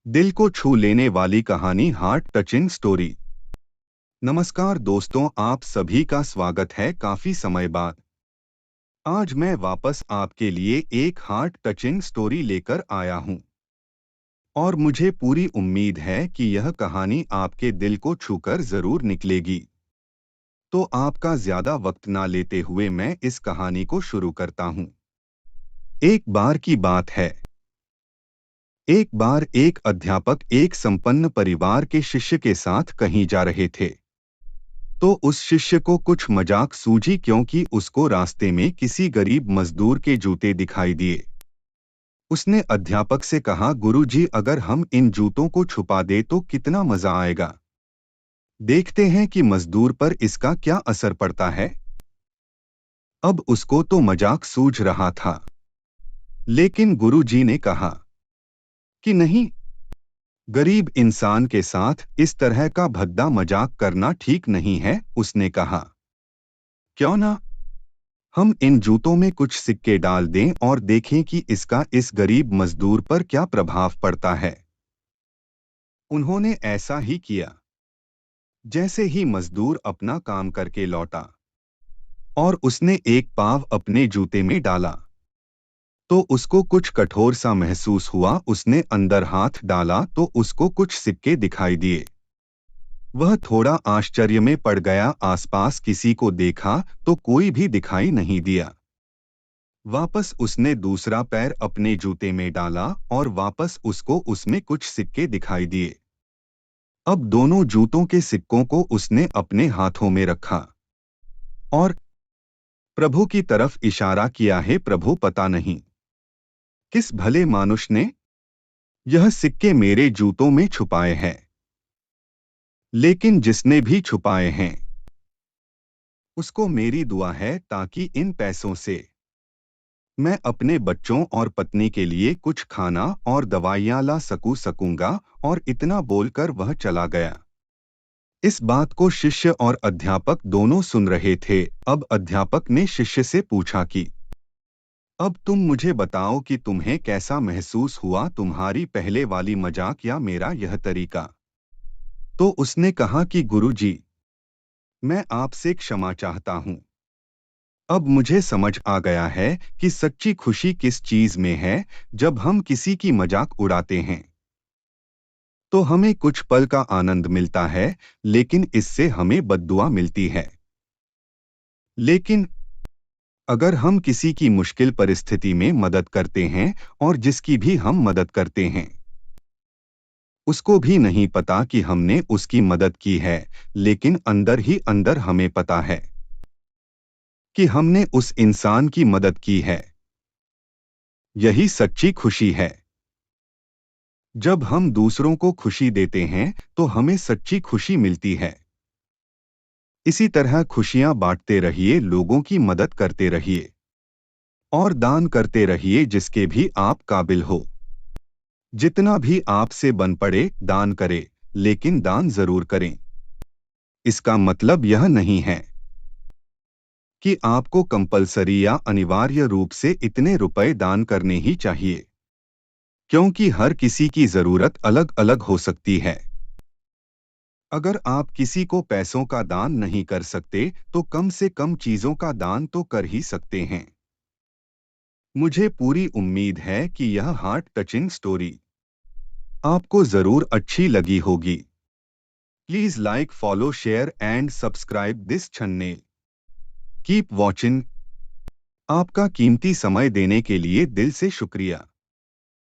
दिल को छू लेने वाली कहानी, हार्ट टचिंग स्टोरी। नमस्कार दोस्तों, आप सभी का स्वागत है काफी समय बाद। आज मैं वापस आपके लिए एक हार्ट टचिंग स्टोरी लेकर आया हूं और मुझे पूरी उम्मीद है कि यह कहानी आपके दिल को छूकर जरूर निकलेगी। तो आपका ज्यादा वक्त ना लेते हुए मैं इस कहानी को शुरू करता हूं। एक बार की बात है। एक बार एक अध्यापक एक संपन्न परिवार के शिष्य के साथ कहीं जा रहे थे। तो उस शिष्य को कुछ मजाक सूझी, क्योंकि उसको रास्ते में किसी गरीब मजदूर के जूते दिखाई दिए। उसने अध्यापक से कहा, गुरुजी, अगर हम इन जूतों को छुपा दे तो कितना मजा आएगा। देखते हैं कि मजदूर पर इसका क्या असर पड़ता है। अब उसको तो मजाक सूझ रहा था, लेकिन गुरुजी ने कहा कि नहीं, गरीब इंसान के साथ इस तरह का भद्दा मजाक करना ठीक नहीं है। उसने कहा, क्यों ना हम इन जूतों में कुछ सिक्के डाल दें और देखें कि इसका इस गरीब मजदूर पर क्या प्रभाव पड़ता है। उन्होंने ऐसा ही किया। जैसे ही मजदूर अपना काम करके लौटा और उसने एक पाव अपने जूते में डाला, तो उसको कुछ कठोर सा महसूस हुआ। उसने अंदर हाथ डाला तो उसको कुछ सिक्के दिखाई दिए। वह थोड़ा आश्चर्य में पड़ गया। आसपास किसी को देखा तो कोई भी दिखाई नहीं दिया। वापस उसने दूसरा पैर अपने जूते में डाला और वापस उसको उसमें कुछ सिक्के दिखाई दिए। अब दोनों जूतों के सिक्कों को उसने अपने हाथों में रखा और प्रभु की तरफ इशारा किया, है प्रभु, पता नहीं किस भले मानुष ने यह सिक्के मेरे जूतों में छुपाए हैं, लेकिन जिसने भी छुपाए हैं उसको मेरी दुआ है, ताकि इन पैसों से मैं अपने बच्चों और पत्नी के लिए कुछ खाना और दवाइयां ला सकूंगा। और इतना बोलकर वह चला गया। इस बात को शिष्य और अध्यापक दोनों सुन रहे थे। अब अध्यापक ने शिष्य से पूछा कि अब तुम मुझे बताओ कि तुम्हें कैसा महसूस हुआ, तुम्हारी पहले वाली मजाक या मेरा यह तरीका। तो उसने कहा कि गुरुजी, मैं आपसे क्षमा चाहता हूं। अब मुझे समझ आ गया है कि सच्ची खुशी किस चीज में है। जब हम किसी की मजाक उड़ाते हैं तो हमें कुछ पल का आनंद मिलता है, लेकिन इससे हमें बद्दुआ मिलती है। लेकिन अगर हम किसी की मुश्किल परिस्थिति में मदद करते हैं और जिसकी भी हम मदद करते हैं उसको भी नहीं पता कि हमने उसकी मदद की है, लेकिन अंदर ही अंदर हमें पता है कि हमने उस इंसान की मदद की है। यही सच्ची खुशी है। जब हम दूसरों को खुशी देते हैं तो हमें सच्ची खुशी मिलती है। इसी तरह खुशियां बांटते रहिए, लोगों की मदद करते रहिए और दान करते रहिए जिसके भी आप काबिल हो। जितना भी आपसे बन पड़े दान करें, लेकिन दान जरूर करें। इसका मतलब यह नहीं है कि आपको कंपलसरी या अनिवार्य रूप से इतने रुपए दान करने ही चाहिए, क्योंकि हर किसी की जरूरत अलग अलग हो सकती है। अगर आप किसी को पैसों का दान नहीं कर सकते तो कम से कम चीजों का दान तो कर ही सकते हैं। मुझे पूरी उम्मीद है कि यह हार्ट टचिंग स्टोरी आपको जरूर अच्छी लगी होगी। Please like, follow, share and subscribe this channel. Keep watching. आपका कीमती समय देने के लिए दिल से शुक्रिया।